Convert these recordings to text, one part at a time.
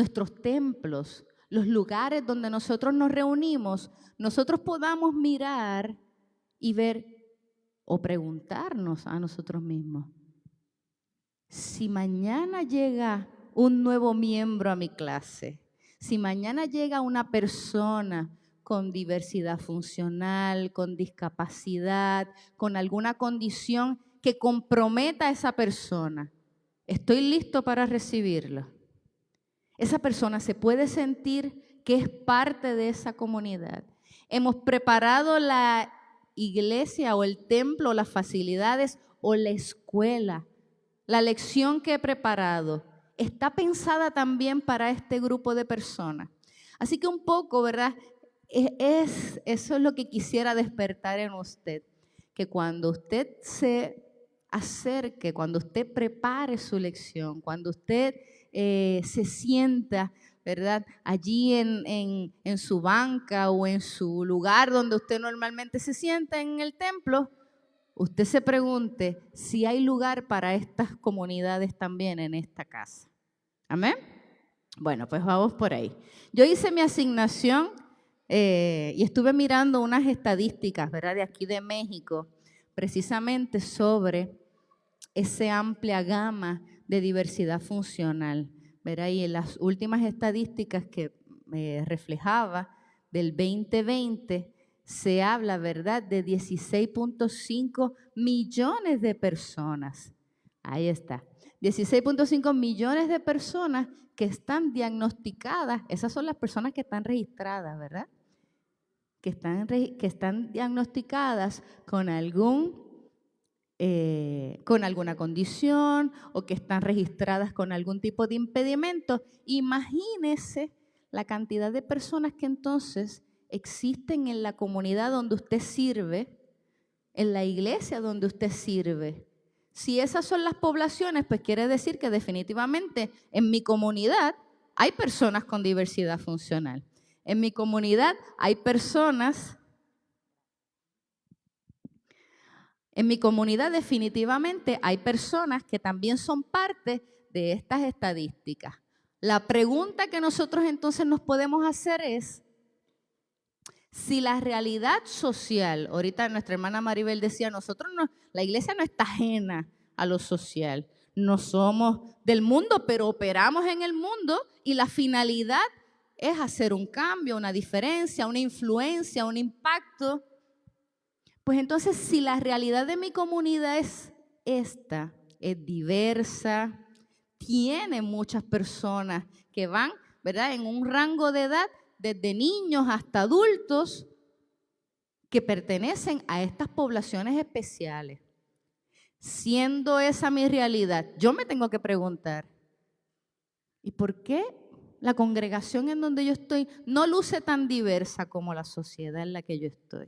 nuestros templos, los lugares donde nosotros nos reunimos, nosotros podamos mirar y ver o preguntarnos a nosotros mismos, si mañana llega un nuevo miembro a mi clase, si mañana llega una persona con diversidad funcional, con discapacidad, con alguna condición que comprometa a esa persona, ¿estoy listo para recibirlo? Esa persona se puede sentir que es parte de esa comunidad. Hemos preparado la iglesia o el templo, las facilidades o la escuela. La lección que he preparado está pensada también para este grupo de personas. Así que un poco, ¿verdad? Eso es lo que quisiera despertar en usted. Que cuando usted se acerque, cuando usted prepare su lección, cuando usted se sienta, ¿verdad? Allí en su banca o en su lugar donde usted normalmente se sienta en el templo, usted se pregunte si hay lugar para estas comunidades también en esta casa. ¿Amén? Bueno, pues vamos por ahí. Yo hice mi asignación y estuve mirando unas estadísticas, ¿verdad? De aquí de México, precisamente sobre esa amplia gama de diversidad funcional, ¿verdad? Y en las últimas estadísticas que reflejaba del 2020, se habla, ¿verdad?, de 16.5 millones de personas. Ahí está. 16.5 millones de personas que están diagnosticadas. Esas son las personas que están registradas, ¿verdad? Que están diagnosticadas con alguna condición o que están registradas con algún tipo de impedimento. Imagínese la cantidad de personas que entonces existen en la comunidad donde usted sirve, en la iglesia donde usted sirve. Si esas son las poblaciones, pues quiere decir que definitivamente en mi comunidad hay personas con diversidad funcional. En mi comunidad hay personas... En mi comunidad definitivamente hay personas que también son parte de estas estadísticas. La pregunta que nosotros entonces nos podemos hacer es, si la realidad social, ahorita nuestra hermana Maribel decía, la iglesia no está ajena a lo social, no somos del mundo, pero operamos en el mundo y la finalidad es hacer un cambio, una diferencia, una influencia, un impacto. Pues entonces, si la realidad de mi comunidad es esta, es diversa, tiene muchas personas que van, ¿verdad?, en un rango de edad, desde niños hasta adultos, que pertenecen a estas poblaciones especiales. Siendo esa mi realidad, yo me tengo que preguntar, ¿y por qué la congregación en donde yo estoy no luce tan diversa como la sociedad en la que yo estoy?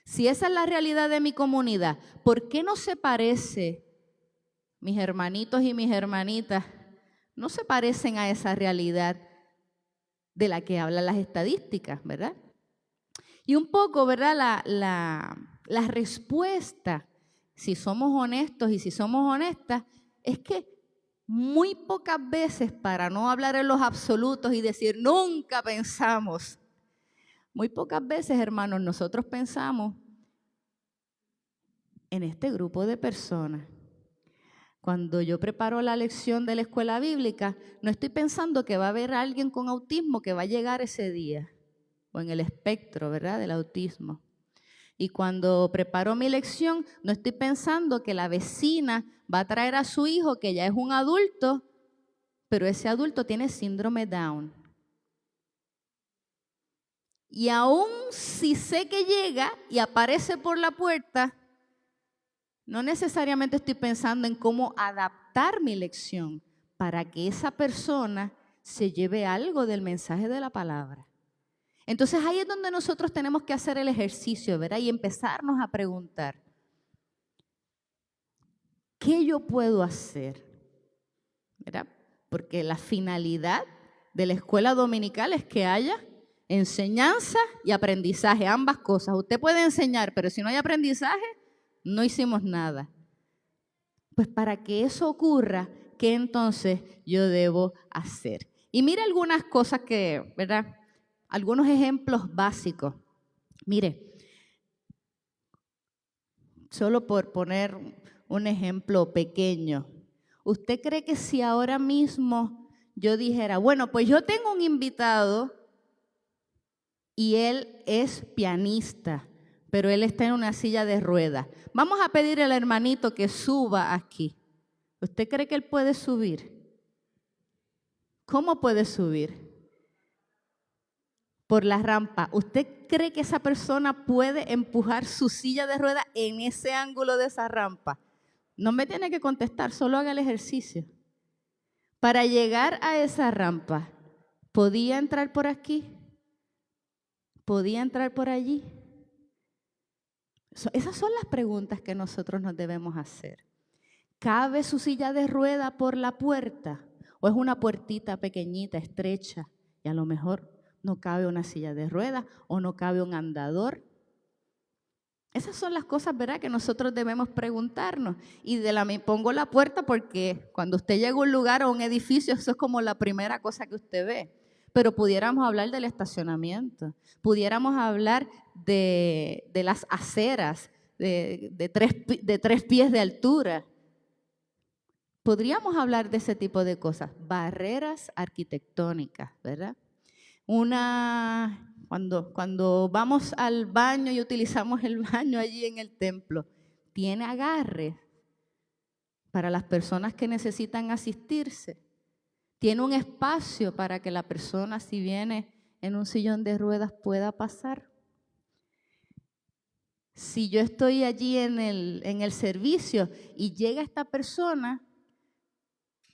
Si esa es la realidad de mi comunidad, ¿por qué no se parece, mis hermanitos y mis hermanitas, no se parecen a esa realidad de la que hablan las estadísticas, ¿verdad? Y un poco, ¿verdad? La respuesta, si somos honestos y si somos honestas, es que muy pocas veces, para no hablar en los absolutos y decir nunca pensamos, muy pocas veces, hermanos, nosotros pensamos en este grupo de personas. Cuando yo preparo la lección de la escuela bíblica, no estoy pensando que va a haber alguien con autismo que va a llegar ese día, o en el espectro, ¿verdad?, del autismo. Y cuando preparo mi lección, no estoy pensando que la vecina va a traer a su hijo, que ya es un adulto, pero ese adulto tiene síndrome Down. Y aún si sé que llega y aparece por la puerta, no necesariamente estoy pensando en cómo adaptar mi lección para que esa persona se lleve algo del mensaje de la palabra. Entonces ahí es donde nosotros tenemos que hacer el ejercicio, ¿verdad? Y empezarnos a preguntar, ¿qué yo puedo hacer? ¿Verdad? Porque la finalidad de la escuela dominical es que haya enseñanza y aprendizaje, ambas cosas. Usted puede enseñar, pero si no hay aprendizaje, no hicimos nada. Pues para que eso ocurra, ¿qué entonces yo debo hacer? Y mire algunas cosas que, ¿verdad? Algunos ejemplos básicos. Mire, solo por poner un ejemplo pequeño. ¿Usted cree que si ahora mismo yo dijera, bueno, pues yo tengo un invitado y él es pianista, pero él está en una silla de ruedas? Vamos a pedir al hermanito que suba aquí. ¿Usted cree que él puede subir? ¿Cómo puede subir? Por la rampa. ¿Usted cree que esa persona puede empujar su silla de ruedas en ese ángulo de esa rampa? No me tiene que contestar, solo haga el ejercicio. Para llegar a esa rampa, ¿podía entrar por aquí? ¿Podía entrar por allí? Esas son las preguntas que nosotros nos debemos hacer. ¿Cabe su silla de rueda por la puerta? ¿O es una puertita pequeñita, estrecha? Y a lo mejor no cabe una silla de ruedas o no cabe un andador. Esas son las cosas, ¿verdad?, que nosotros debemos preguntarnos. Y me pongo la puerta porque cuando usted llega a un lugar o a un edificio, eso es como la primera cosa que usted ve. Pero pudiéramos hablar del estacionamiento, pudiéramos hablar de las aceras de 3 pies de altura. Podríamos hablar de ese tipo de cosas, barreras arquitectónicas, ¿verdad? Cuando vamos al baño y utilizamos el baño allí en el templo, tiene agarres para las personas que necesitan asistirse. Tiene un espacio para que la persona, si viene en un sillón de ruedas, pueda pasar. Si yo estoy allí en el servicio y llega esta persona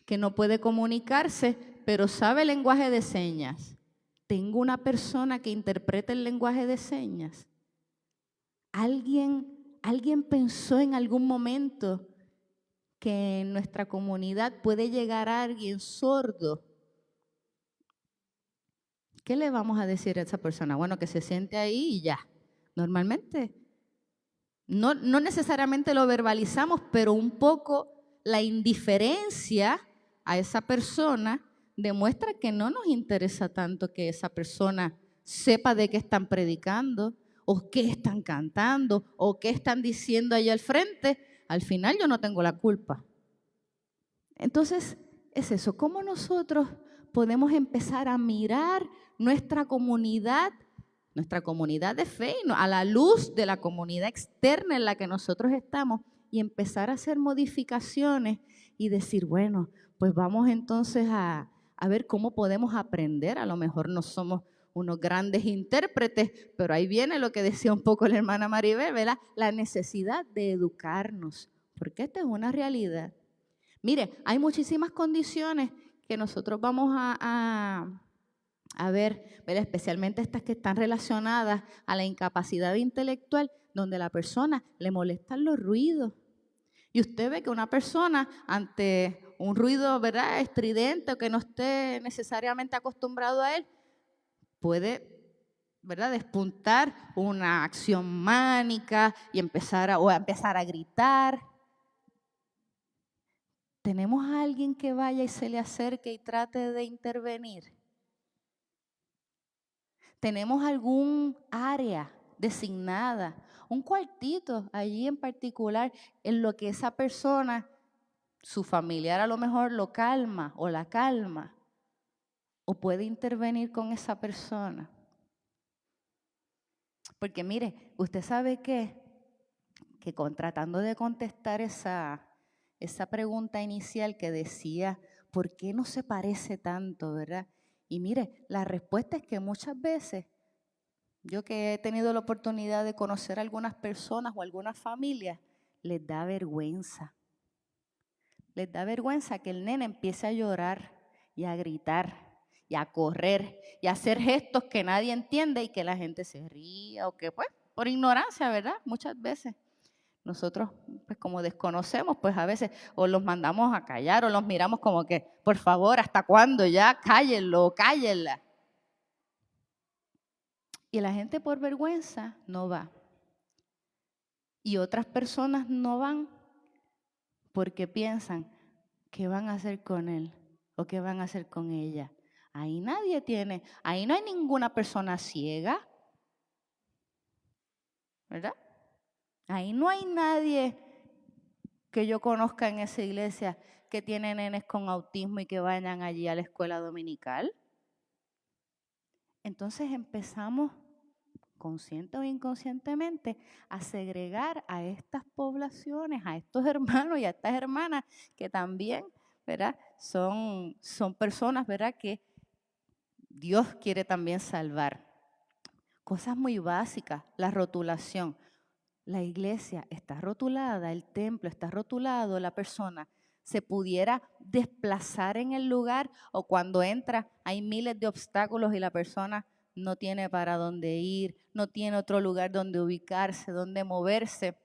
que no puede comunicarse, pero sabe el lenguaje de señas, tengo una persona que interprete el lenguaje de señas. ¿Alguien pensó en algún momento que en nuestra comunidad puede llegar alguien sordo? ¿Qué le vamos a decir a esa persona? Bueno, que se siente ahí y ya. Normalmente no necesariamente lo verbalizamos, pero un poco la indiferencia a esa persona demuestra que no nos interesa tanto que esa persona sepa de qué están predicando o qué están cantando o qué están diciendo allá al frente. Al final yo no tengo la culpa. Entonces, es eso, ¿cómo nosotros podemos empezar a mirar nuestra comunidad de fe, a la luz de la comunidad externa en la que nosotros estamos y empezar a hacer modificaciones y decir, bueno, pues vamos entonces a ver cómo podemos aprender? A lo mejor no somos unos grandes intérpretes, pero ahí viene lo que decía un poco la hermana Maribel, ¿verdad? La necesidad de educarnos, porque esta es una realidad. Mire, hay muchísimas condiciones que nosotros vamos a ver, especialmente estas que están relacionadas a la incapacidad intelectual, donde a la persona le molestan los ruidos. Y usted ve que una persona ante un ruido, ¿verdad?, estridente o que no esté necesariamente acostumbrado a él, puede, ¿verdad?, despuntar una acción mánica y empezar a gritar. ¿Tenemos a alguien que vaya y se le acerque y trate de intervenir? ¿Tenemos algún área designada, un cuartito allí en particular en lo que esa persona, su familiar a lo mejor lo calma o la calma o puede intervenir con esa persona? Porque mire, usted sabe que tratando de contestar esa pregunta inicial que decía, ¿por qué no se parece tanto, verdad? Y mire, la respuesta es que muchas veces, yo que he tenido la oportunidad de conocer a algunas personas o algunas familias, les da vergüenza. Les da vergüenza que el nene empiece a llorar y a gritar y a correr y a hacer gestos que nadie entiende y que la gente se ría o que, pues, por ignorancia, ¿verdad? Muchas veces. Nosotros, pues como desconocemos, pues a veces o los mandamos a callar o los miramos como que, por favor, ¿hasta cuándo ya? Cállenlo o cállenla. Y la gente por vergüenza no va. Y otras personas no van porque piensan, ¿qué van a hacer con él? ¿O qué van a hacer con ella? Ahí nadie tiene, ahí no hay ninguna persona ciega, ¿verdad? Ahí no hay nadie que yo conozca en esa iglesia que tiene nenes con autismo y que vayan allí a la escuela dominical. Entonces empezamos, consciente o inconscientemente, a segregar a estas poblaciones, a estos hermanos y a estas hermanas que también, ¿verdad? Son personas, ¿verdad?, que Dios quiere también salvar. Cosas muy básicas, la rotulación. La iglesia está rotulada, el templo está rotulado, la persona se pudiera desplazar en el lugar, o cuando entra hay miles de obstáculos y la persona no tiene para dónde ir, no tiene otro lugar donde ubicarse, donde moverse,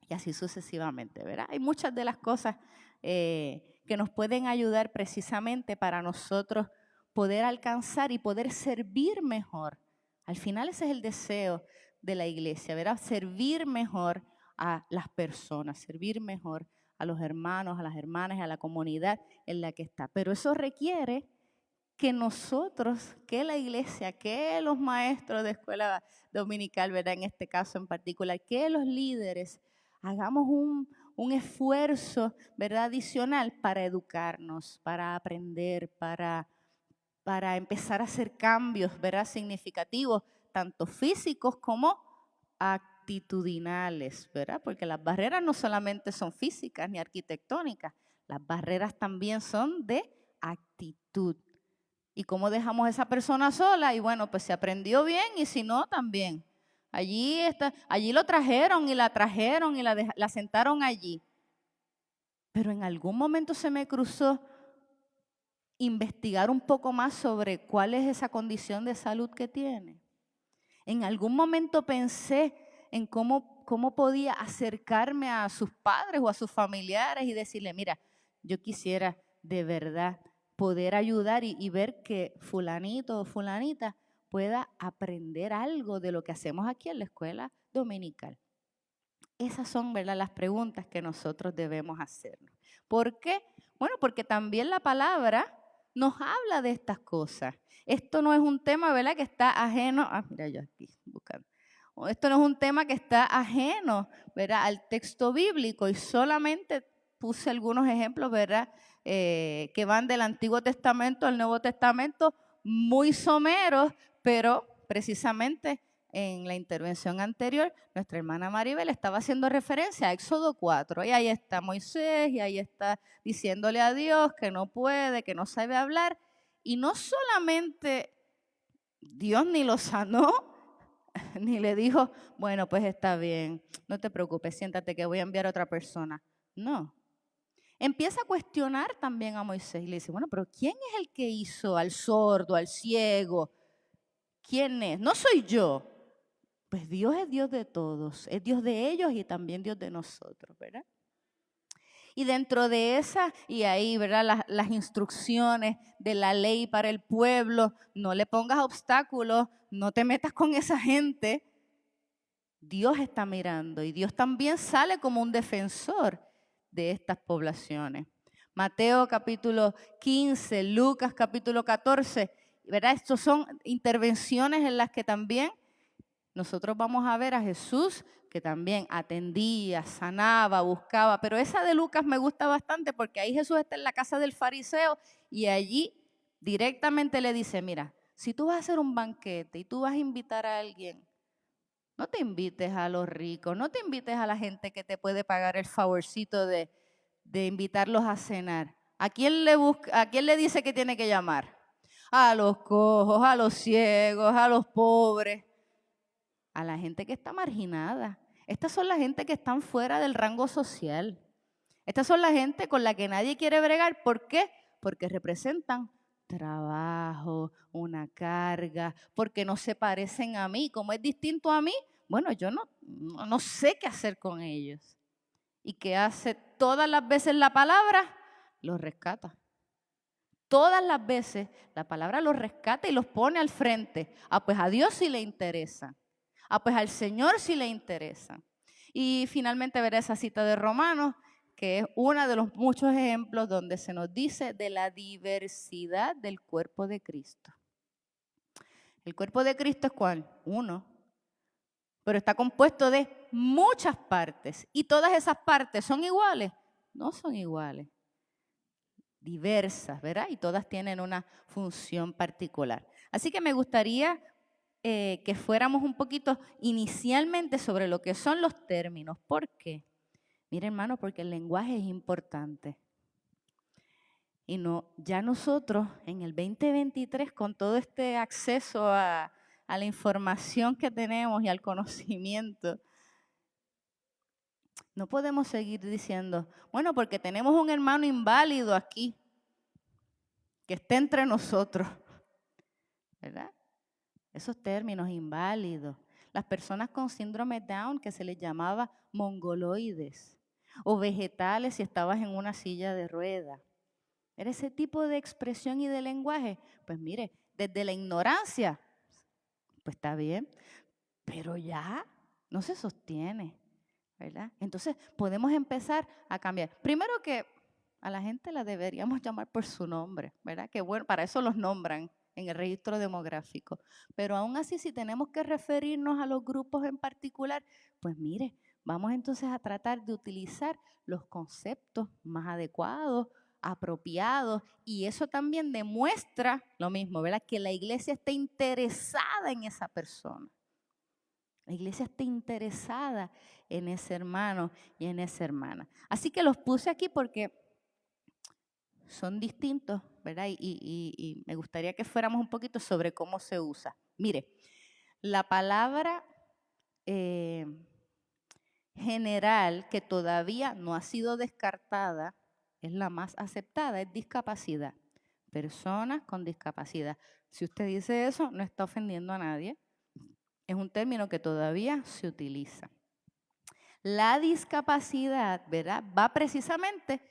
y así sucesivamente, ¿verdad? Hay muchas de las cosas que nos pueden ayudar precisamente para nosotros poder alcanzar y poder servir mejor. Al final ese es el deseo de la iglesia, ¿verdad? Servir mejor a las personas, servir mejor a los hermanos, a las hermanas y a la comunidad en la que está. Pero eso requiere que nosotros, que la iglesia, que los maestros de escuela dominical, ¿verdad?, en este caso en particular, que los líderes hagamos un esfuerzo, ¿verdad?, adicional para educarnos, para aprender, para empezar a hacer cambios, ¿verdad?, significativos, tanto físicos como actitudinales, ¿verdad? Porque las barreras no solamente son físicas ni arquitectónicas, las barreras también son de actitud. ¿Y cómo dejamos a esa persona sola? Y bueno, pues se aprendió bien y si no, también. Allí lo trajeron y la sentaron allí. Pero en algún momento se me cruzó investigar un poco más sobre cuál es esa condición de salud que tiene. En algún momento pensé en cómo podía acercarme a sus padres o a sus familiares y decirle, mira, yo quisiera de verdad poder ayudar y ver que fulanito o fulanita pueda aprender algo de lo que hacemos aquí en la escuela dominical. Esas son, ¿verdad?, las preguntas que nosotros debemos hacernos. ¿Por qué? Bueno, porque también la palabra nos habla de estas cosas. Esto no es un tema, ¿verdad?, que está ajeno. Mira, yo aquí buscando. Esto no es un tema que está ajeno, ¿verdad?, al texto bíblico, y solamente puse algunos ejemplos, ¿verdad?, que van del Antiguo Testamento al Nuevo Testamento, muy someros, pero precisamente en la intervención anterior, nuestra hermana Maribel estaba haciendo referencia a Éxodo 4, y ahí está Moisés, y ahí está diciéndole a Dios que no puede, que no sabe hablar, y no solamente Dios ni lo sanó, ni le dijo, bueno, pues está bien, no te preocupes, siéntate que voy a enviar a otra persona. No. Empieza a cuestionar también a Moisés y le dice, bueno, pero ¿quién es el que hizo al sordo, al ciego? ¿Quién es? No soy yo. Pues Dios es Dios de todos, es Dios de ellos y también Dios de nosotros, ¿verdad? Y dentro de esa, y ahí, ¿verdad?, las instrucciones de la ley para el pueblo, no le pongas obstáculos, no te metas con esa gente. Dios está mirando y Dios también sale como un defensor de estas poblaciones. Mateo capítulo 15, Lucas capítulo 14, ¿verdad? Estas son intervenciones en las que también nosotros vamos a ver a Jesús que también atendía, sanaba, buscaba, pero esa de Lucas me gusta bastante porque ahí Jesús está en la casa del fariseo y allí directamente le dice, mira, si tú vas a hacer un banquete y tú vas a invitar a alguien, no te invites a los ricos, no te invites a la gente que te puede pagar el favorcito de invitarlos a cenar. ¿A quién le dice que tiene que llamar? A los cojos, a los ciegos, a los pobres, a la gente que está marginada. Estas son la gente que están fuera del rango social. Estas son la gente con la que nadie quiere bregar. ¿Por qué? Porque representan trabajo, una carga, porque no se parecen a mí. Como es distinto a mí, bueno, yo no sé qué hacer con ellos. ¿Y qué hace todas las veces la palabra? Los rescata. Todas las veces la palabra los rescata y los pone al frente. Pues a Dios sí le interesa. Pues al Señor sí le interesa. Y finalmente veré esa cita de Romanos que es uno de los muchos ejemplos donde se nos dice de la diversidad del cuerpo de Cristo. El cuerpo de Cristo es ¿cuál? Uno, pero está compuesto de muchas partes. ¿Y todas esas partes son iguales? No son iguales. Diversas, ¿verdad? Y todas tienen una función particular. Así que me gustaría que fuéramos un poquito inicialmente sobre lo que son los términos. ¿Por qué? Mire, hermano, porque el lenguaje es importante. Y no, ya nosotros en el 2023, con todo este acceso a la información que tenemos y al conocimiento, no podemos seguir diciendo, bueno, porque tenemos un hermano inválido aquí, que está entre nosotros, ¿verdad? Esos términos inválidos. Las personas con síndrome Down, que se les llamaba mongoloides, o vegetales si estabas en una silla de ruedas. Era ese tipo de expresión y de lenguaje. Pues mire, desde la ignorancia, pues está bien, pero ya no se sostiene, ¿verdad? Entonces podemos empezar a cambiar. Primero que a la gente la deberíamos llamar por su nombre, ¿verdad? Que bueno, para eso los nombran en el registro demográfico. Pero aún así, si tenemos que referirnos a los grupos en particular, pues mire, vamos entonces a tratar de utilizar los conceptos más adecuados, apropiados, y eso también demuestra lo mismo, ¿verdad? Que la iglesia está interesada en esa persona. La iglesia está interesada en ese hermano y en esa hermana. Así que los puse aquí porque son distintos, ¿verdad? Y me gustaría que fuéramos un poquito sobre cómo se usa. Mire, la palabra general que todavía no ha sido descartada, es la más aceptada, es discapacidad. Personas con discapacidad. Si usted dice eso, no está ofendiendo a nadie. Es un término que todavía se utiliza. La discapacidad, ¿verdad?, va precisamente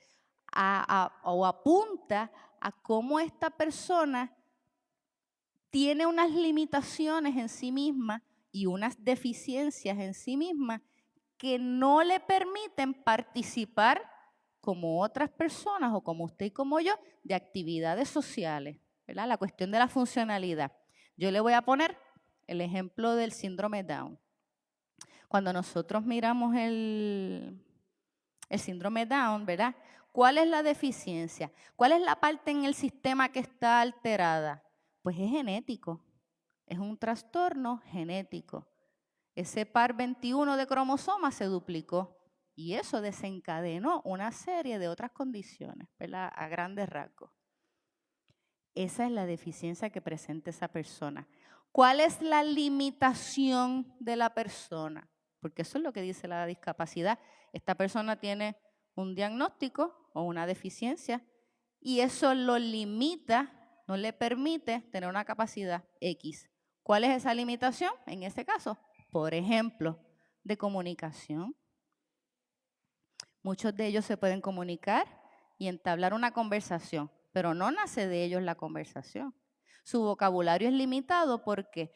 o apunta a cómo esta persona tiene unas limitaciones en sí misma y unas deficiencias en sí misma que no le permiten participar como otras personas o como usted y como yo de actividades sociales, ¿verdad? La cuestión de la funcionalidad. Yo le voy a poner el ejemplo del síndrome Down. Cuando nosotros miramos el síndrome Down, ¿verdad? ¿Cuál es la deficiencia? ¿Cuál es la parte en el sistema que está alterada? Pues es genético, es un trastorno genético. Ese par 21 de cromosomas se duplicó y eso desencadenó una serie de otras condiciones, ¿verdad?, a grandes rasgos. Esa es la deficiencia que presenta esa persona. ¿Cuál es la limitación de la persona? Porque eso es lo que dice la discapacidad. Esta persona tiene un diagnóstico o una deficiencia y eso lo limita, no le permite tener una capacidad X. ¿Cuál es esa limitación? En este caso, por ejemplo, de comunicación. Muchos de ellos se pueden comunicar y entablar una conversación, pero no nace de ellos la conversación. Su vocabulario es limitado porque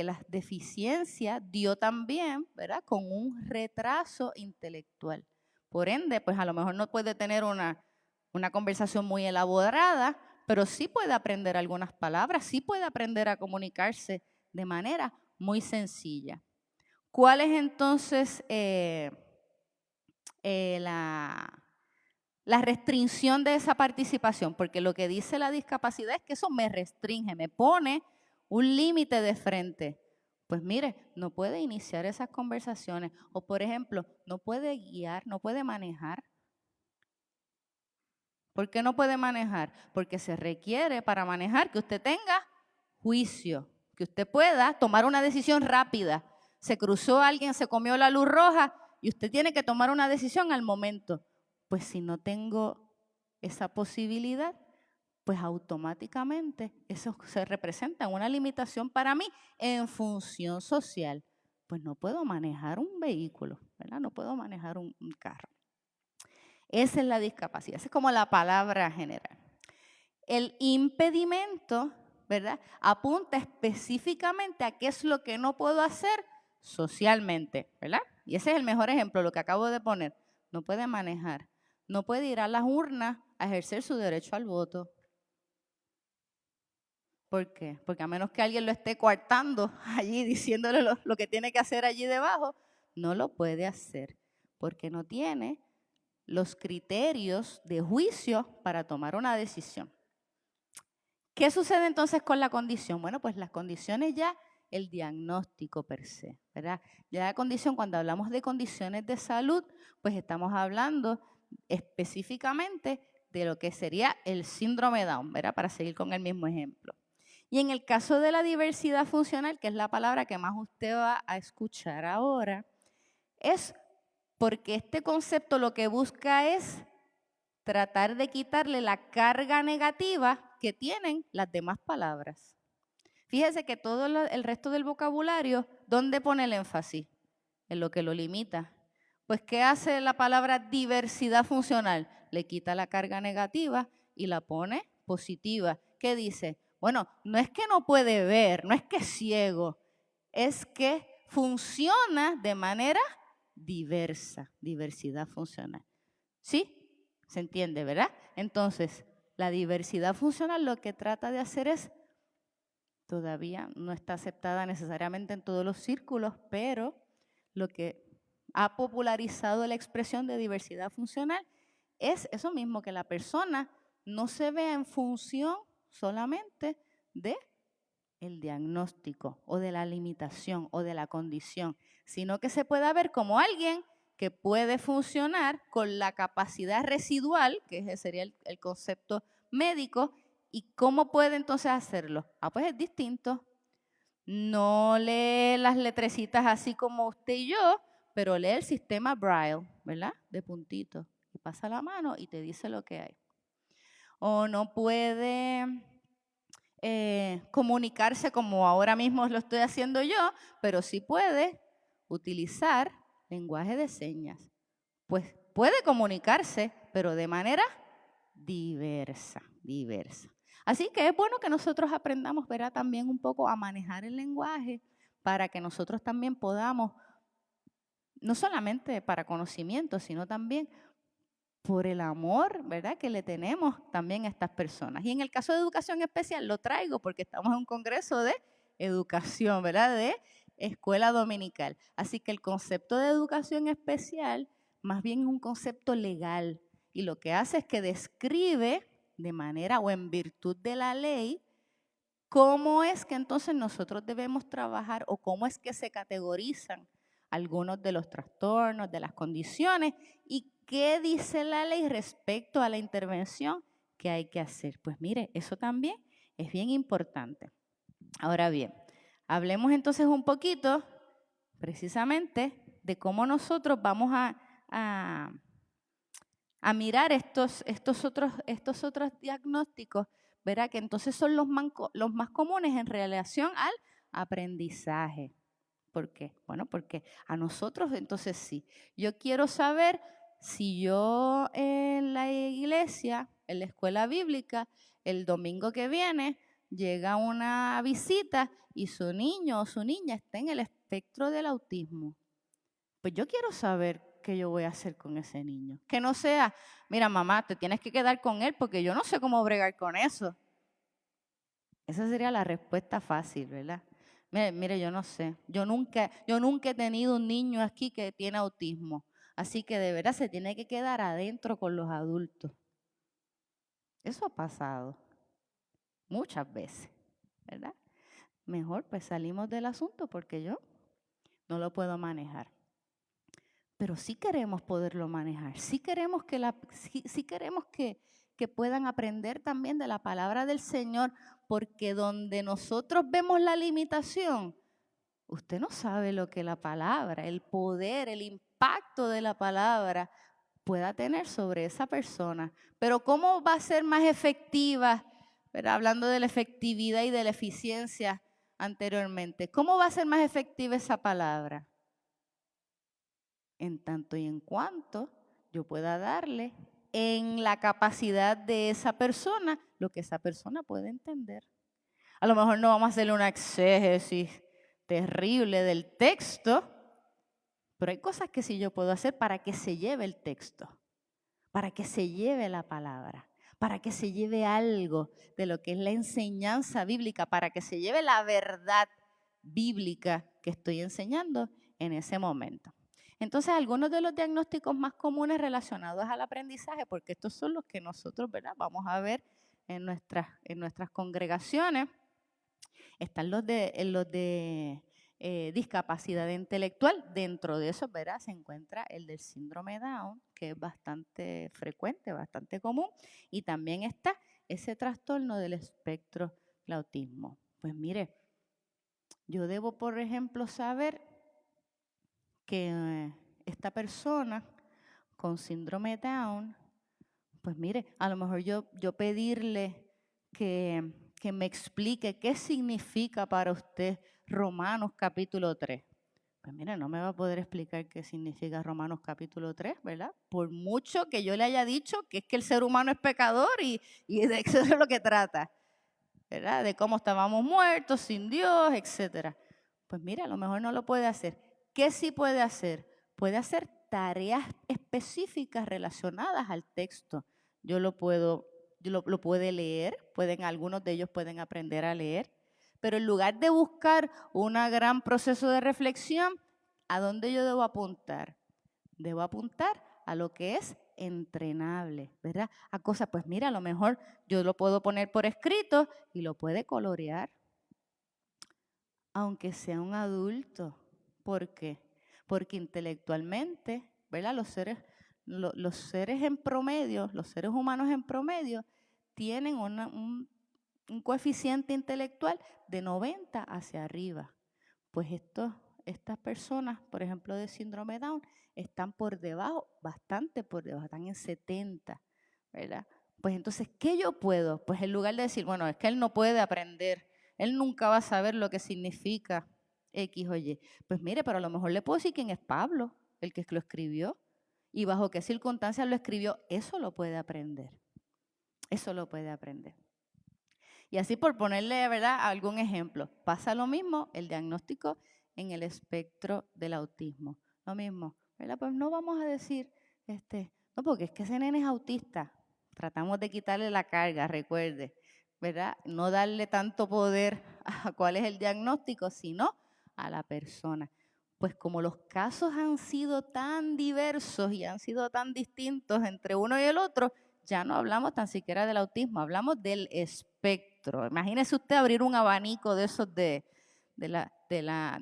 la deficiencia dio también, ¿verdad?, con un retraso intelectual. Por ende, pues a lo mejor no puede tener una conversación muy elaborada, pero sí puede aprender algunas palabras, sí puede aprender a comunicarse de manera muy sencilla. ¿Cuál es entonces la restricción de esa participación? Porque lo que dice la discapacidad es que eso me restringe, me pone un límite de frente. Pues mire, no puede iniciar esas conversaciones o, por ejemplo, no puede guiar, no puede manejar. ¿Por qué no puede manejar? Porque se requiere para manejar que usted tenga juicio, que usted pueda tomar una decisión rápida. Se cruzó alguien, se comió la luz roja y usted tiene que tomar una decisión al momento. Pues si no tengo esa posibilidad, pues automáticamente eso se representa en una limitación para mí en función social. Pues no puedo manejar un vehículo, ¿verdad? No puedo manejar un carro. Esa es la discapacidad, esa es como la palabra general. El impedimento, ¿verdad?, apunta específicamente a qué es lo que no puedo hacer socialmente, ¿verdad? Y ese es el mejor ejemplo, lo que acabo de poner. No puede manejar, no puede ir a las urnas a ejercer su derecho al voto. ¿Por qué? Porque a menos que alguien lo esté coartando allí, diciéndole lo que tiene que hacer allí debajo, no lo puede hacer, porque no tiene los criterios de juicio para tomar una decisión. ¿Qué sucede entonces con la condición? Bueno, pues las condiciones ya, el diagnóstico per se, ¿verdad? Ya la condición, cuando hablamos de condiciones de salud, pues estamos hablando específicamente de lo que sería el síndrome Down, ¿verdad? Para seguir con el mismo ejemplo. Y en el caso de la diversidad funcional, que es la palabra que más usted va a escuchar ahora, es porque este concepto lo que busca es tratar de quitarle la carga negativa que tienen las demás palabras. Fíjese que todo el resto del vocabulario, ¿dónde pone el énfasis? En lo que lo limita. Pues, ¿qué hace la palabra diversidad funcional? Le quita la carga negativa y la pone positiva. ¿Qué dice? Bueno, no es que no puede ver, no es que es ciego, es que funciona de manera diversa, diversidad funcional. ¿Sí? ¿Se entiende, verdad? Entonces, la diversidad funcional lo que trata de hacer es, todavía no está aceptada necesariamente en todos los círculos, pero lo que ha popularizado la expresión de diversidad funcional es eso mismo, que la persona no se vea en función solamente de el diagnóstico o de la limitación o de la condición, sino que se pueda ver como alguien que puede funcionar con la capacidad residual, que ese sería el concepto médico. ¿Y cómo puede entonces hacerlo? Pues es distinto. No lee las letrecitas así como usted y yo, pero lee el sistema Braille, ¿verdad? De puntitos. Y pasa la mano y te dice lo que hay. O no puede comunicarse como ahora mismo lo estoy haciendo yo, pero sí puede utilizar lenguaje de señas. Pues puede comunicarse, pero de manera diversa. Así que es bueno que nosotros aprendamos, ¿verdad? También un poco a manejar el lenguaje para que nosotros también podamos, no solamente para conocimiento, sino también por el amor, ¿verdad?, que le tenemos también a estas personas. Y en el caso de educación especial lo traigo porque estamos en un congreso de educación, ¿verdad?, de escuela dominical. Así que el concepto de educación especial más bien es un concepto legal y lo que hace es que describe de manera o en virtud de la ley cómo es que entonces nosotros debemos trabajar o cómo es que se categorizan algunos de los trastornos, de las condiciones y qué dice la ley respecto a la intervención que hay que hacer. Pues mire, eso también es bien importante. Ahora bien, hablemos entonces un poquito precisamente de cómo nosotros vamos a mirar estos otros diagnósticos, verá que entonces son los más comunes en relación al aprendizaje. ¿Por qué? Bueno, porque a nosotros entonces sí. Yo quiero saber si yo en la iglesia, en la escuela bíblica, el domingo que viene, llega una visita y su niño o su niña está en el espectro del autismo. Pues yo quiero saber qué yo voy a hacer con ese niño. Que no sea, mira mamá, te tienes que quedar con él porque yo no sé cómo bregar con eso. Esa sería la respuesta fácil, ¿verdad? Mire, yo no sé. Yo nunca he tenido un niño aquí que tiene autismo. Así que de verdad se tiene que quedar adentro con los adultos. Eso ha pasado muchas veces, ¿verdad? Mejor pues salimos del asunto porque yo no lo puedo manejar. Pero sí queremos poderlo manejar, sí queremos que puedan aprender también de la palabra del Señor, porque donde nosotros vemos la limitación, usted no sabe lo que la palabra, el poder, el impacto de la palabra pueda tener sobre esa persona. Pero ¿cómo va a ser más efectiva? ¿Verdad? Hablando de la efectividad y de la eficiencia anteriormente, ¿cómo va a ser más efectiva esa palabra? En tanto y en cuanto yo pueda darle en la capacidad de esa persona lo que esa persona puede entender. A lo mejor no vamos a hacerle una exégesis terrible del texto, pero hay cosas que sí yo puedo hacer para que se lleve el texto. para que se lleve la palabra, para que se lleve algo de lo que es la enseñanza bíblica, para que se lleve la verdad bíblica que estoy enseñando en ese momento. Entonces, algunos de los diagnósticos más comunes relacionados al aprendizaje, porque estos son los que nosotros, ¿verdad?, vamos a ver en nuestras congregaciones, están los de discapacidad intelectual. Dentro de eso, ¿verdad?, se encuentra el del síndrome Down, que es bastante frecuente, bastante común, y también está ese trastorno del espectro del autismo. Pues mire, yo debo, por ejemplo, saber que esta persona con síndrome Down, pues mire, a lo mejor yo pedirle que me explique qué significa para usted Romanos capítulo 3. Pues mire, no me va a poder explicar qué significa Romanos capítulo 3, ¿verdad? Por mucho que yo le haya dicho que es que el ser humano es pecador y de eso es lo que trata, ¿verdad? De cómo estábamos muertos, sin Dios, etcétera. Pues mira, a lo mejor no lo puede hacer. ¿Qué sí puede hacer? Puede hacer tareas específicas relacionadas al texto. Lo puede leer, algunos de ellos pueden aprender a leer, pero en lugar de buscar un gran proceso de reflexión, ¿a dónde yo debo apuntar? Debo apuntar a lo que es entrenable, ¿verdad? A cosas, pues mira, a lo mejor yo lo puedo poner por escrito y lo puede colorear, aunque sea un adulto. ¿Por qué? Porque intelectualmente, ¿verdad? Los seres en promedio, los seres humanos en promedio, tienen un coeficiente intelectual de 90 hacia arriba. Pues estas personas, por ejemplo, de síndrome Down, están por debajo, bastante por debajo, están en 70, ¿verdad? Pues entonces, ¿qué yo puedo? Pues en lugar de decir, bueno, es que él no puede aprender, él nunca va a saber lo que significa X o Y. Pues mire, pero a lo mejor le puedo decir quién es Pablo, el que lo escribió, y bajo qué circunstancias lo escribió. Eso lo puede aprender. Eso lo puede aprender. Y así por ponerle, ¿verdad?, algún ejemplo. Pasa lo mismo el diagnóstico en el espectro del autismo. Lo mismo, ¿verdad? Pues no vamos a decir, no, porque es que ese nene es autista. Tratamos de quitarle la carga, recuerde, ¿verdad? No darle tanto poder a cuál es el diagnóstico, sino a la persona. Pues como los casos han sido tan diversos y han sido tan distintos entre uno y el otro, ya no hablamos tan siquiera del autismo, hablamos del espectro. Imagínese usted abrir un abanico de esos de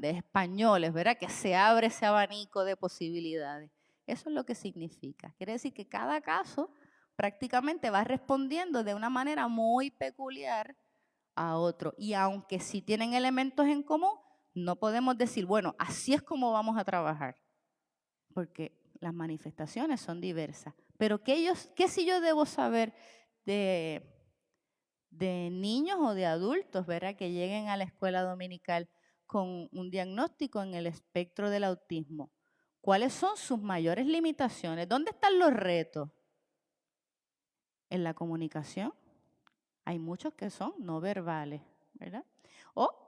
españoles, ¿verdad? Que se abre ese abanico de posibilidades. Eso es lo que significa. Quiere decir que cada caso prácticamente va respondiendo de una manera muy peculiar a otro. Y aunque sí tienen elementos en común, no podemos decir, bueno, así es como vamos a trabajar, porque las manifestaciones son diversas. Pero ¿qué sí yo debo saber de niños o de adultos, ¿verdad?, que lleguen a la escuela dominical con un diagnóstico en el espectro del autismo? ¿Cuáles son sus mayores limitaciones? ¿Dónde están los retos? En la comunicación. Hay muchos que son no verbales, ¿verdad? O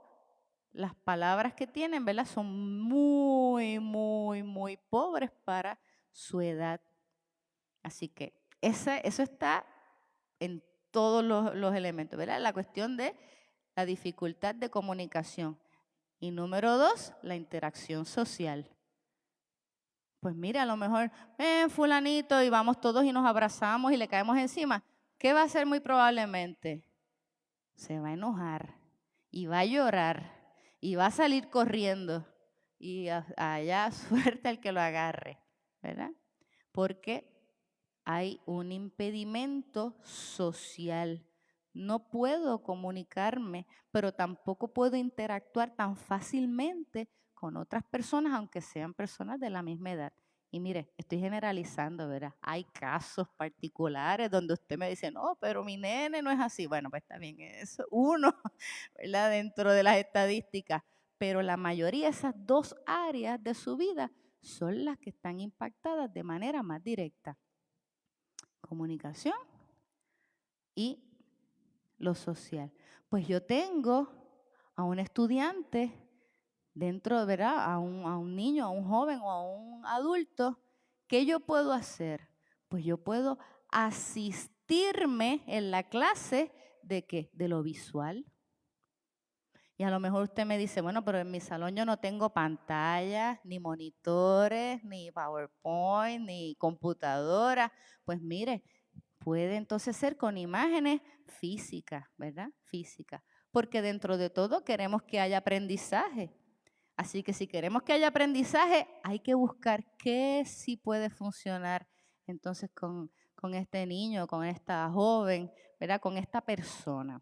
las palabras que tienen, ¿verdad?, son muy, muy, muy pobres para su edad. Así que eso está en todos los elementos, ¿verdad? La cuestión de la dificultad de comunicación. Y número 2, la interacción social. Pues mira, a lo mejor, fulanito, y vamos todos y nos abrazamos y le caemos encima. ¿Qué va a hacer muy probablemente? Se va a enojar y va a llorar y va a salir corriendo y allá suerte al que lo agarre, ¿verdad? Porque hay un impedimento social. No puedo comunicarme, pero tampoco puedo interactuar tan fácilmente con otras personas, aunque sean personas de la misma edad. Y mire, estoy generalizando, ¿verdad? Hay casos particulares donde usted me dice, no, pero mi nene no es así. Bueno, pues está bien, es uno, ¿verdad?, dentro de las estadísticas. Pero la mayoría de esas dos áreas de su vida son las que están impactadas de manera más directa. Comunicación y lo social. Pues yo tengo a un estudiante dentro, ¿verdad?, a un niño, a un joven o a un adulto. ¿Qué yo puedo hacer? Pues yo puedo asistirme en la clase ¿de qué? De lo visual. Y a lo mejor usted me dice, bueno, pero en mi salón yo no tengo pantallas, ni monitores, ni PowerPoint, ni computadora. Pues mire, puede entonces ser con imágenes físicas, ¿verdad? Físicas. Porque dentro de todo queremos que haya aprendizaje. Así que si queremos que haya aprendizaje, hay que buscar qué sí puede funcionar entonces con este niño, con esta joven, ¿verdad? Con esta persona.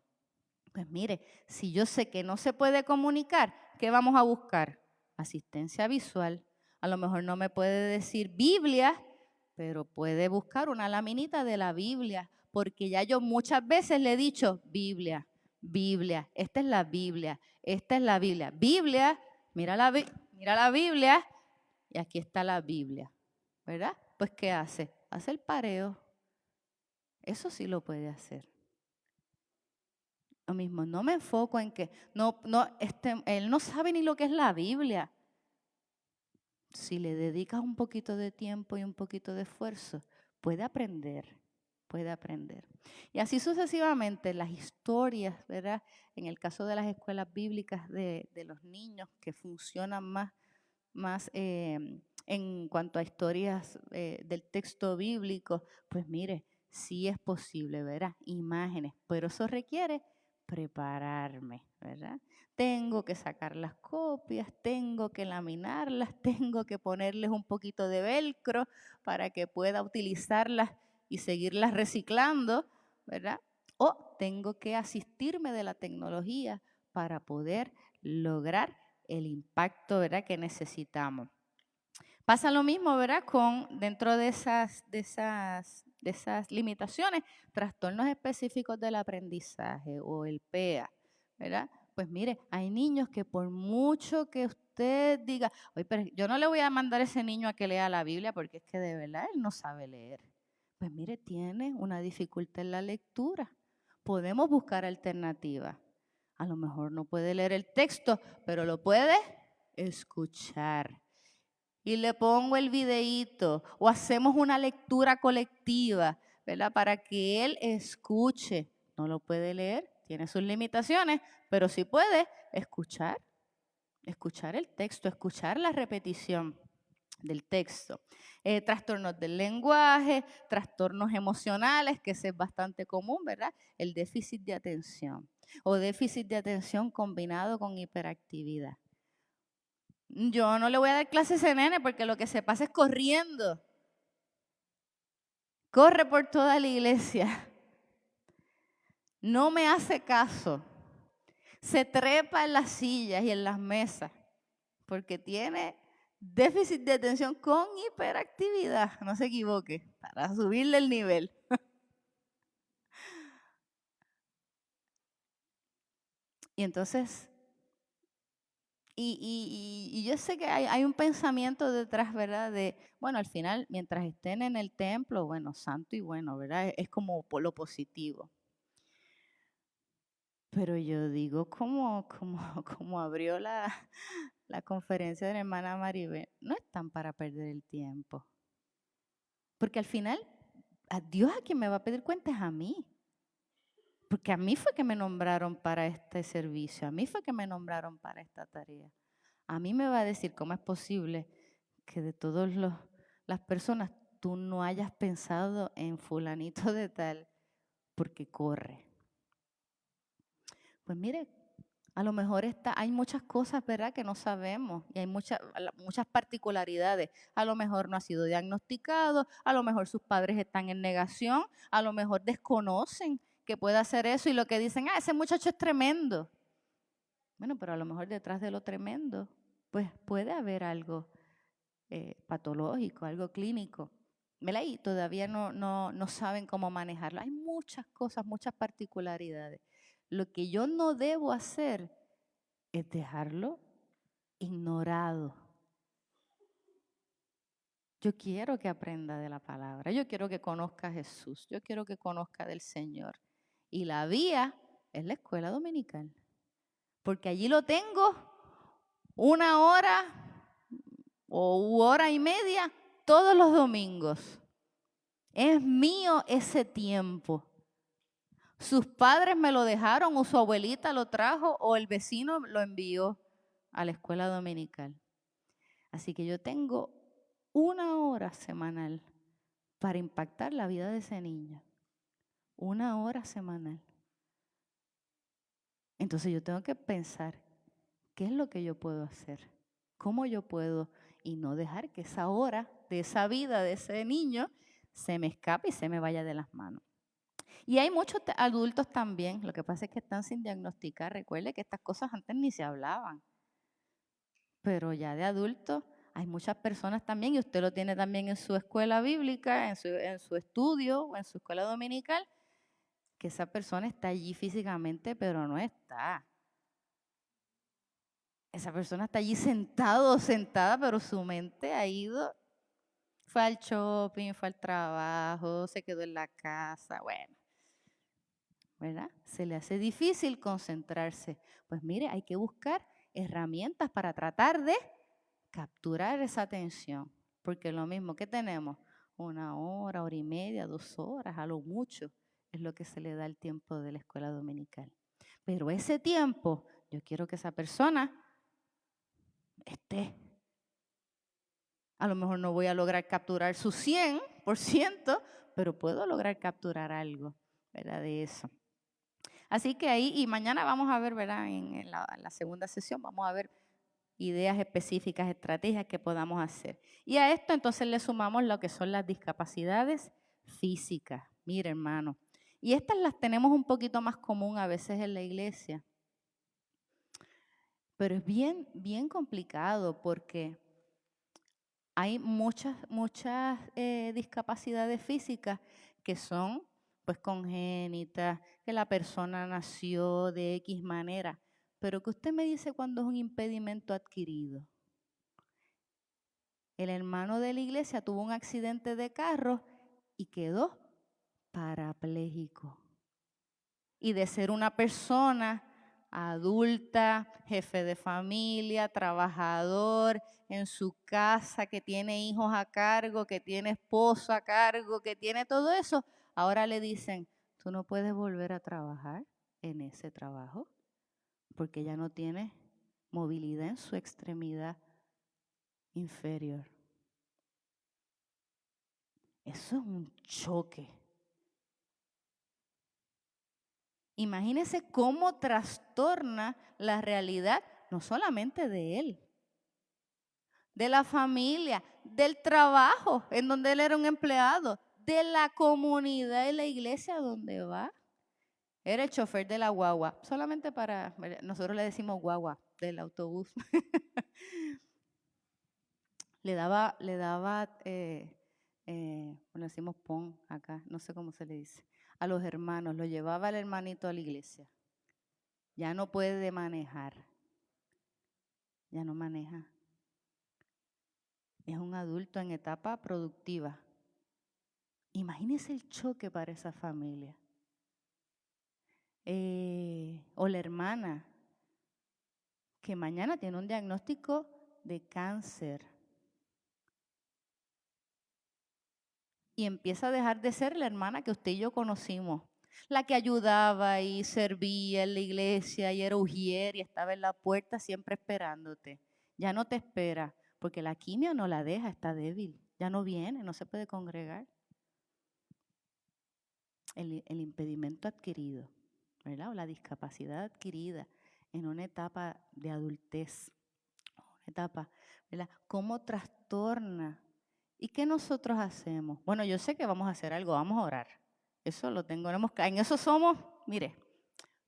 Pues mire, si yo sé que no se puede comunicar, ¿qué vamos a buscar? Asistencia visual. A lo mejor no me puede decir Biblia, pero puede buscar una laminita de la Biblia, porque ya yo muchas veces le he dicho Biblia, Biblia, esta es la Biblia, esta es la Biblia. Biblia, mira la Biblia y aquí está la Biblia, ¿verdad? Pues ¿qué hace? Hace el pareo. Eso sí lo puede hacer. Lo mismo, no me enfoco en que él no sabe ni lo que es la Biblia. Si le dedicas un poquito de tiempo y un poquito de esfuerzo, puede aprender, puede aprender. Y así sucesivamente las historias, ¿verdad? En el caso de las escuelas bíblicas de los niños que funcionan más en cuanto a historias del texto bíblico, pues mire, sí es posible, ¿verdad? Imágenes, pero eso requiere prepararme, ¿verdad? Tengo que sacar las copias, tengo que laminarlas, tengo que ponerles un poquito de velcro para que pueda utilizarlas y seguirlas reciclando, ¿verdad? O tengo que asistirme de la tecnología para poder lograr el impacto, ¿verdad?, que necesitamos. Pasa lo mismo, ¿verdad?, con dentro de esas limitaciones, trastornos específicos del aprendizaje o el PEA, ¿verdad? Pues mire, hay niños que por mucho que usted diga, oye, pero yo no le voy a mandar a ese niño a que lea la Biblia porque es que de verdad él no sabe leer. Pues mire, tiene una dificultad en la lectura. Podemos buscar alternativas. A lo mejor no puede leer el texto, pero lo puede escuchar. Y le pongo el videíto o hacemos una lectura colectiva, ¿verdad? Para que él escuche. No lo puede leer, tiene sus limitaciones, pero sí puede escuchar el texto, escuchar la repetición del texto. Trastornos del lenguaje, trastornos emocionales, que ese es bastante común, ¿verdad? El déficit de atención o déficit de atención combinado con hiperactividad. Yo no le voy a dar clases a ese nene porque lo que se pasa es corriendo. Corre por toda la iglesia. No me hace caso. Se trepa en las sillas y en las mesas porque tiene déficit de atención con hiperactividad. No se equivoque, para subirle el nivel. Y entonces, y yo sé que hay un pensamiento detrás, ¿verdad? De, bueno, al final, mientras estén en el templo, bueno, santo y bueno, ¿verdad? Es como por lo positivo. Pero yo digo, como abrió la conferencia de la hermana Maribel, no están para perder el tiempo. Porque al final, a Dios a quien me va a pedir cuentas es a mí. Porque a mí fue que me nombraron para este servicio, a mí fue que me nombraron para esta tarea. A mí me va a decir cómo es posible que de todas las personas tú no hayas pensado en fulanito de tal porque corre. Pues mire, a lo mejor hay muchas cosas, ¿verdad?, que no sabemos y hay muchas particularidades. A lo mejor no ha sido diagnosticado, a lo mejor sus padres están en negación, a lo mejor desconocen que pueda hacer eso y lo que dicen, ese muchacho es tremendo. Bueno, pero a lo mejor detrás de lo tremendo, pues puede haber algo patológico, algo clínico. Y todavía no saben cómo manejarlo. Hay muchas cosas, muchas particularidades. Lo que yo no debo hacer es dejarlo ignorado. Yo quiero que aprenda de la palabra, yo quiero que conozca a Jesús, yo quiero que conozca del Señor. Y la vía es la escuela dominical, porque allí lo tengo 1 hora o 1 hora y media todos los domingos. Es mío ese tiempo. Sus padres me lo dejaron o su abuelita lo trajo o el vecino lo envió a la escuela dominical. Así que yo tengo 1 hora semanal para impactar la vida de ese niño. 1 hora semanal. Entonces yo tengo que pensar, ¿qué es lo que yo puedo hacer? ¿Cómo yo puedo? Y no dejar que esa hora de esa vida de ese niño se me escape y se me vaya de las manos. Y hay muchos adultos también, lo que pasa es que están sin diagnosticar. Recuerde que estas cosas antes ni se hablaban. Pero ya de adultos hay muchas personas también, y usted lo tiene también en su escuela bíblica, en su estudio o en su escuela dominical, que esa persona está allí físicamente, pero no está. Esa persona está allí sentado o sentada, pero su mente ha ido, fue al shopping, fue al trabajo, se quedó en la casa, bueno, ¿verdad? Se le hace difícil concentrarse. Pues mire, hay que buscar herramientas para tratar de capturar esa atención, porque lo mismo que tenemos, 1 hora, 1 hora y media, 2 horas, a lo mucho, es lo que se le da el tiempo de la escuela dominical. Pero ese tiempo, yo quiero que esa persona esté. A lo mejor no voy a lograr capturar su 100%, pero puedo lograr capturar algo, ¿verdad? De eso. Así que ahí, y mañana vamos a ver, ¿verdad? En la segunda sesión vamos a ver ideas específicas, estrategias que podamos hacer. Y a esto entonces le sumamos lo que son las discapacidades físicas. Mire, hermano, y estas las tenemos un poquito más común a veces en la iglesia, pero es bien, bien complicado porque hay muchas discapacidades físicas que son pues congénitas, que la persona nació de X manera, pero que usted me dice cuando es un impedimento adquirido. El hermano de la iglesia tuvo un accidente de carro y quedó parapléjico. Y de ser una persona adulta, jefe de familia, trabajador en su casa, que tiene hijos a cargo, que tiene esposo a cargo, que tiene todo eso, ahora le dicen, tú no puedes volver a trabajar en ese trabajo porque ya no tiene movilidad en su extremidad inferior. Eso es un choque. Imagínese cómo trastorna la realidad, no solamente de él, de la familia, del trabajo en donde él era un empleado, de la comunidad y la iglesia donde va. Era el chofer de la guagua, solamente para, nosotros le decimos guagua, del autobús. le daba, le decimos pon acá, no sé cómo se le dice, a los hermanos, lo llevaba el hermanito a la iglesia. Ya no puede manejar. Ya no maneja. Es un adulto en etapa productiva. Imagínese el choque para esa familia. O la hermana que mañana tiene un diagnóstico de cáncer y empieza a dejar de ser la hermana que usted y yo conocimos, la que ayudaba y servía en la iglesia y era ujier y estaba en la puerta siempre esperándote. Ya no te espera porque la quimio no la deja, está débil, ya no viene, no se puede congregar. El impedimento adquirido, ¿verdad? O la discapacidad adquirida en una etapa de adultez, una etapa, ¿verdad? ¿Cómo trastorna? ¿Y qué nosotros hacemos? Bueno, yo sé que vamos a hacer algo, vamos a orar. Eso lo tengo, en eso somos, mire,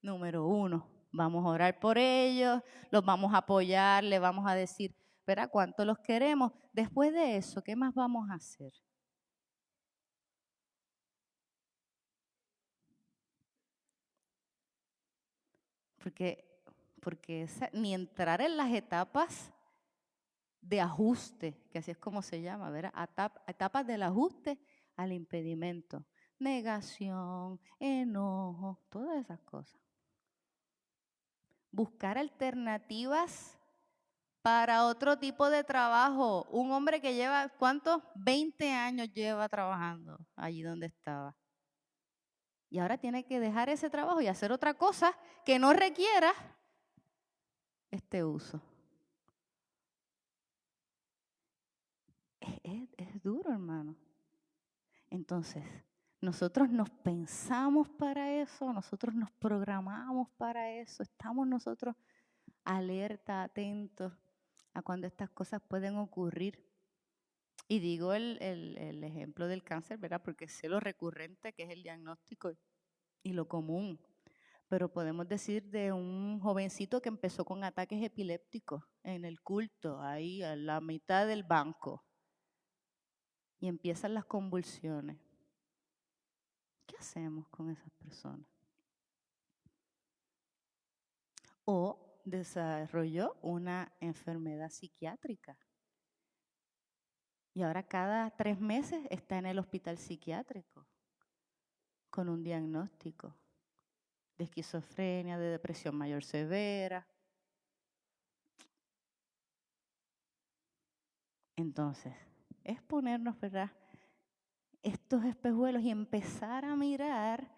número 1. Vamos a orar por ellos, los vamos a apoyar, le vamos a decir, ¿verdad? Cuánto los queremos. Después de eso, ¿qué más vamos a hacer? Porque ni entrar en las etapas de ajuste, que así es como se llama, ¿verdad? Etapas del ajuste al impedimento. Negación, enojo, todas esas cosas. Buscar alternativas para otro tipo de trabajo. Un hombre que lleva, ¿cuántos? 20 años lleva trabajando allí donde estaba. Y ahora tiene que dejar ese trabajo y hacer otra cosa que no requiera este uso. Es duro, hermano. Entonces, nosotros nos pensamos para eso, nosotros nos programamos para eso, estamos nosotros alerta, atentos a cuando estas cosas pueden ocurrir. Y digo el ejemplo del cáncer, ¿verdad? Porque sé lo recurrente que es el diagnóstico y lo común. Pero podemos decir de un jovencito que empezó con ataques epilépticos en el culto, ahí a la mitad del banco. Y empiezan las convulsiones. ¿Qué hacemos con esas personas? O desarrolló una enfermedad psiquiátrica. Y ahora cada 3 meses está en el hospital psiquiátrico con un diagnóstico de esquizofrenia, de depresión mayor severa. Entonces, es ponernos, ¿verdad?, estos espejuelos y empezar a mirar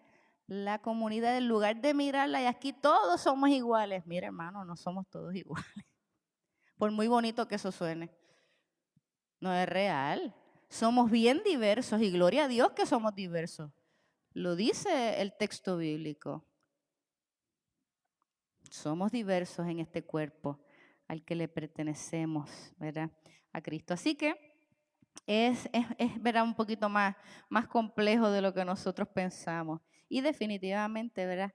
la comunidad en lugar de mirarla y aquí todos somos iguales. Mira, hermano, no somos todos iguales. Por muy bonito que eso suene, no es real. Somos bien diversos y gloria a Dios que somos diversos. Lo dice el texto bíblico. Somos diversos en este cuerpo al que le pertenecemos, ¿verdad?, a Cristo. Así que es ¿verdad?, un poquito más complejo de lo que nosotros pensamos. Y definitivamente, ¿verdad?,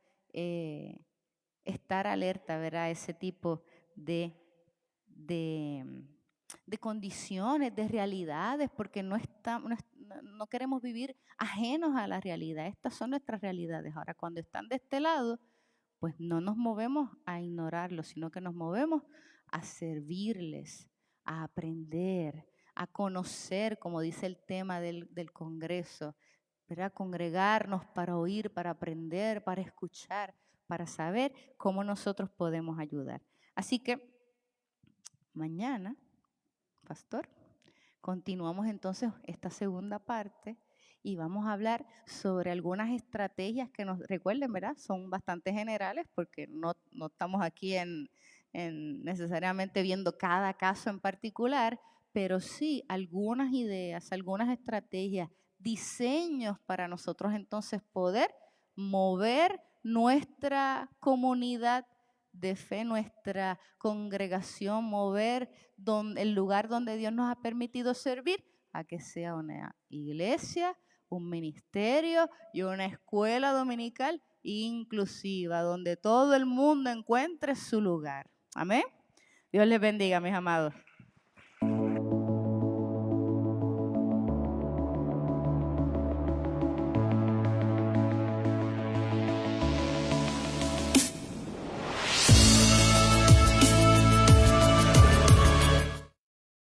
estar alerta, ¿verdad?, a ese tipo de condiciones, de realidades, porque no queremos vivir ajenos a la realidad. Estas son nuestras realidades. Ahora, cuando están de este lado, pues no nos movemos a ignorarlos, sino que nos movemos a servirles, a aprender, a conocer, como dice el tema del Congreso, ¿verdad? Congregarnos para oír, para aprender, para escuchar, para saber cómo nosotros podemos ayudar. Así que mañana, pastor, continuamos entonces esta segunda parte y vamos a hablar sobre algunas estrategias que nos recuerden, ¿verdad? Son bastante generales porque no estamos aquí necesariamente viendo cada caso en particular, pero sí algunas ideas, algunas estrategias, diseños para nosotros entonces poder mover nuestra comunidad de fe, nuestra congregación, mover el lugar donde Dios nos ha permitido servir a que sea una iglesia, un ministerio y una escuela dominical inclusiva, donde todo el mundo encuentre su lugar. Amén. Dios les bendiga, mis amados.